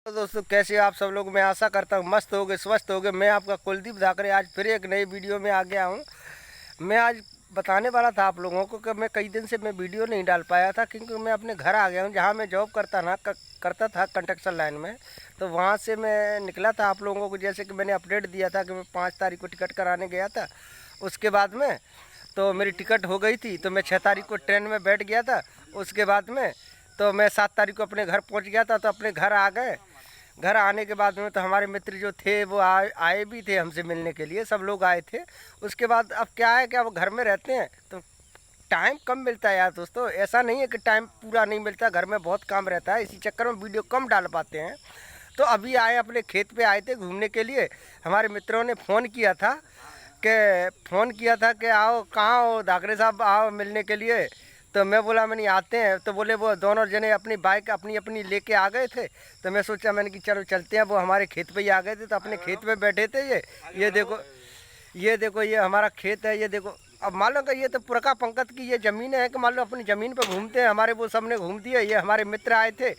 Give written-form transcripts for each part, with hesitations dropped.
तो दोस्तों कैसे आप सब लोग। मैं आशा करता हूँ मस्त होगे, स्वस्थ होगे। मैं आपका कुलदीप धाकरे आज फिर एक नई वीडियो में आ गया हूँ। मैं आज बताने वाला था आप लोगों को कि मैं कई दिन से मैं वीडियो नहीं डाल पाया था, क्योंकि मैं अपने घर आ गया हूँ जहाँ मैं जॉब करता था कंस्ट्रक्शन लाइन में। तो वहाँ से मैं निकला था आप लोगों को, जैसे कि मैंने अपडेट दिया था कि मैं 5 तारीख को टिकट कराने गया था। उसके बाद में तो मेरी टिकट हो गई थी, तो मैं 6 तारीख को ट्रेन में बैठ गया था। उसके बाद में तो मैं 7 तारीख को अपने घर पहुँच गया था। तो अपने घर आ गए। घर आने के बाद में तो हमारे मित्र जो थे वो आए भी थे हमसे मिलने के लिए, सब लोग आए थे। उसके बाद अब क्या है कि अब घर में रहते हैं तो टाइम कम मिलता है यार दोस्तों। ऐसा नहीं है कि टाइम पूरा नहीं मिलता, घर में बहुत काम रहता है, इसी चक्कर में वीडियो कम डाल पाते हैं। तो अभी आए, अपने खेत पे आए थे घूमने के लिए। हमारे मित्रों ने फ़ोन किया था कि आओ, कहाँ हो धाकरे साहब, आओ मिलने के लिए। तो मैं बोला मैंने आते हैं। तो बोले वो दोनों जने अपनी बाइक अपनी अपनी लेके आ गए थे। तो मैं सोचा मैंने कि चलो चलते हैं। वो हमारे खेत पे ही आ गए थे, तो अपने खेत पे बैठे थे। ये देखो ये हमारा खेत है। ये देखो, अब मान लो कि ये तो पुरखा पंकज की ये ज़मीन है कि मान लो अपनी ज़मीन पे घूमते हैं। हमारे वो सबने घूम दिया। ये हमारे मित्र आए थे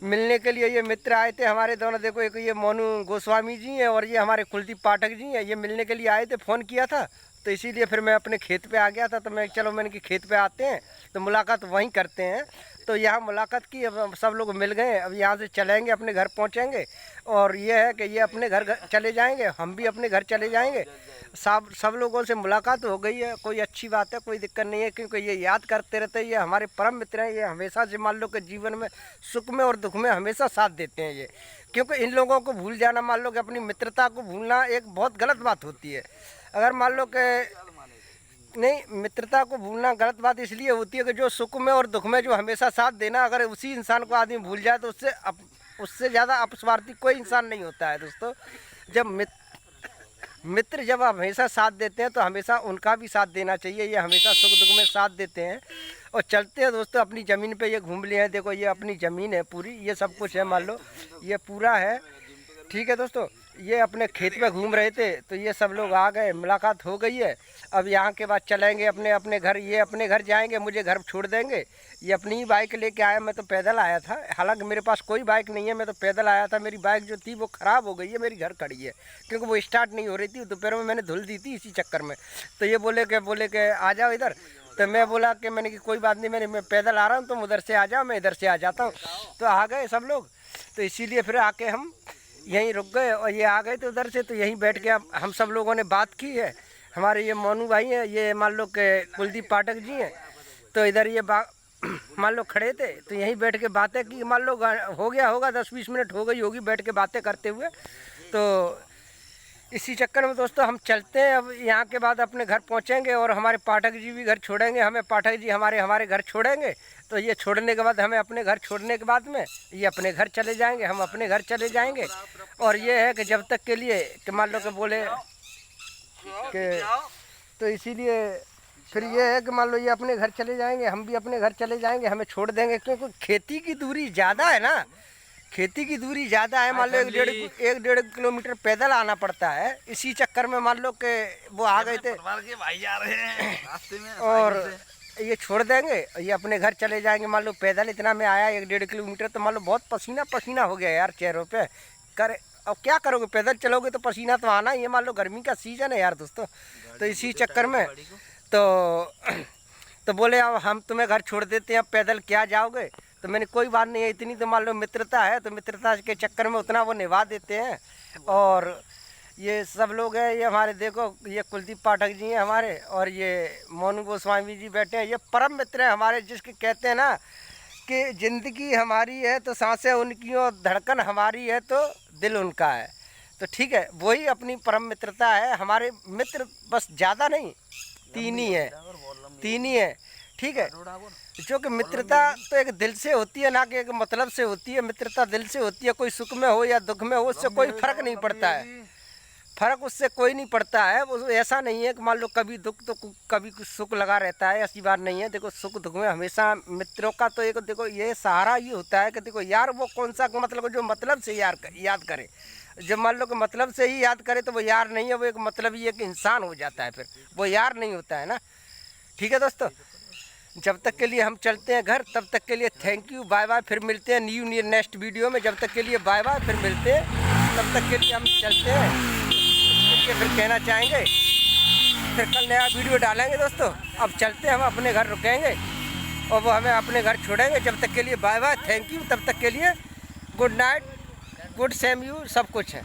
मिलने के लिए। ये मित्र आए थे हमारे दोनों। देखो, एक ये मोनू गोस्वामी जी हैं और ये हमारे कुलदीप पाठक जी हैं। ये मिलने के लिए आए थे, फ़ोन किया था। तो इसीलिए फिर मैं अपने खेत पे आ गया था। तो मैंने कि खेत पे आते हैं तो मुलाकात वहीं करते हैं। तो यहाँ मुलाकात की, अब सब लोग मिल गए। अब यहाँ से चलेंगे, अपने घर पहुँचेंगे। और ये है कि ये अपने घर चले जाएंगे, हम भी अपने घर चले जाएंगे। सब लोगों से मुलाकात हो गई है, कोई अच्छी बात है, कोई दिक्कत नहीं है। क्योंकि ये याद करते रहते हैं, ये हमारे परम मित्र हैं। ये हमेशा से मान लो कि जीवन में सुख में और दुख में हमेशा साथ देते हैं ये। क्योंकि इन लोगों को भूल जाना, मान लो कि अपनी मित्रता को भूलना एक बहुत गलत बात होती है। अगर मान लो कि नहीं, मित्रता को भूलना गलत बात इसलिए होती है कि जो सुख में और दुख में जो हमेशा साथ देना, अगर उसी इंसान को आदमी भूल जाए तो उससे ज़्यादा अपस्वार्थी कोई इंसान नहीं होता है दोस्तों। जब मित्र जब हमेशा साथ देते हैं तो हमेशा उनका भी साथ देना चाहिए। ये हमेशा सुख दुख में साथ देते हैं। और चलते हैं दोस्तों, अपनी ज़मीन पे ये घूम लिए हैं। देखो, ये अपनी ज़मीन है पूरी, ये सब कुछ है, मान लो ये पूरा है। ठीक है दोस्तों, ये अपने खेत में घूम रहे थे तो ये सब लोग आ गए, मुलाकात हो गई है। अब यहाँ के बाद चलेंगे अपने अपने घर। ये अपने घर जाएंगे, मुझे घर छोड़ देंगे। ये अपनी ही बाइक लेके आया, मैं तो पैदल आया था। हालांकि मेरे पास कोई बाइक नहीं है, मैं तो पैदल आया था। मेरी बाइक जो थी वो ख़राब हो गई है, मेरी घर खड़ी है, क्योंकि वो स्टार्ट नहीं हो रही थी। दोपहर में मैंने धुल दी थी इसी चक्कर में। तो ये बोले के आ जाओ इधर। तो मैं बोला कि मैंने कि कोई बात नहीं, मैं पैदल आ रहा हूँ, तुम उधर से आ जाओ, मैं इधर से आ जाता हूँ। तो आ गए सब लोग। तो इसीलिए फिर आके हम यहीं रुक गए और ये आ गए थे उधर से। तो यहीं बैठ के हम सब लोगों ने बात की है। हमारे ये मोनू भाई हैं, ये मान लो कि कुलदीप पाठक जी हैं। तो इधर ये मान लो खड़े थे, तो यहीं बैठ के बातें की। मान लो हो गया होगा 10-20 मिनट हो गई होगी बैठ के बातें करते हुए। तो इसी चक्कर में दोस्तों हम चलते हैं। अब यहाँ के बाद अपने घर पहुँचेंगे और हमारे पाठक जी भी घर छोड़ेंगे हमें। पाठक जी हमारे घर छोड़ेंगे। तो ये छोड़ने के बाद हमें अपने घर छोड़ने के बाद में ये अपने घर चले जाएंगे, हम अपने घर चले जाएंगे। और ये है कि जब तक के लिए कि मान लो कि बोले कि, तो इसीलिए फिर ये है कि मान लो ये अपने घर चले जाएंगे, हम भी अपने घर चले जाएंगे, हमें छोड़ देंगे। क्योंकि खेती की दूरी ज़्यादा है ना, खेती की दूरी ज़्यादा है। मान लो 1-1.5 किलोमीटर पैदल आना पड़ता है। इसी चक्कर में मान लो कि वो आ गए थे के भाई जा रहे हैं रास्ते में और ये छोड़ देंगे, ये अपने घर चले जाएंगे। मान लो पैदल इतना में आया 1-1.5 किलोमीटर, तो मान लो बहुत पसीना पसीना हो गया यार चेहरों पे। अब क्या करोगे, पैदल चलोगे तो पसीना तो आना ही है। मान लो गर्मी का सीजन है यार दोस्तों। तो इसी चक्कर में तो बोले अब हम तुम्हें घर छोड़ देते हैं, अब पैदल क्या जाओगे। तो मैंने कोई बात नहीं है, इतनी तो मान लो मित्रता है, तो मित्रता के चक्कर में उतना वो निभा देते हैं। और ये सब लोग हैं, ये हमारे देखो, ये कुलदीप पाठक जी हैं हमारे, और ये मोनू गोस्वामी जी बैठे हैं। ये परम मित्र हैं हमारे, जिसके कहते हैं ना कि ज़िंदगी हमारी है तो सांसें उनकी और धड़कन हमारी है तो दिल उनका है। तो ठीक है, वही अपनी परम मित्रता है। हमारे मित्र बस ज़्यादा नहीं, 3 ही है। ठीक है, जो कि मित्रता तो एक दिल से होती है, ना कि एक मतलब से होती है। मित्रता दिल से होती है। कोई सुख में हो या दुख में हो, उससे कोई फ़र्क नहीं पड़ता है। फ़र्क उससे कोई नहीं पड़ता है। वो ऐसा नहीं है कि मान लो कभी दुख तो कभी कुछ सुख लगा रहता है, ऐसी बात नहीं है। देखो, सुख दुख में हमेशा मित्रों का तो एक देखो ये सहारा ये होता है कि देखो यार, वो कौन सा मतलब जो मतलब से याद करे। जब मान लो कि मतलब से ही याद करे तो वो यार नहीं है, वो एक मतलब ही एक इंसान हो जाता है, फिर वो यार नहीं होता है ना। ठीक है दोस्तों, जब तक के लिए हम चलते हैं घर, तब तक के लिए थैंक यू, बाय बाय। फिर मिलते हैं न्यू नेक्स्ट वीडियो में। जब तक के लिए बाय बाय, फिर मिलते हैं। तब तक के लिए हम चलते हैं। इसके फिर कहना चाहेंगे, फिर कल नया वीडियो डालेंगे दोस्तों। अब चलते हैं, हम अपने घर रुकेंगे और वो हमें अपने घर छोड़ेंगे। जब तक के लिए बाय बाय, थैंक यू। तब तक के लिए good night, good same you, सब कुछ है।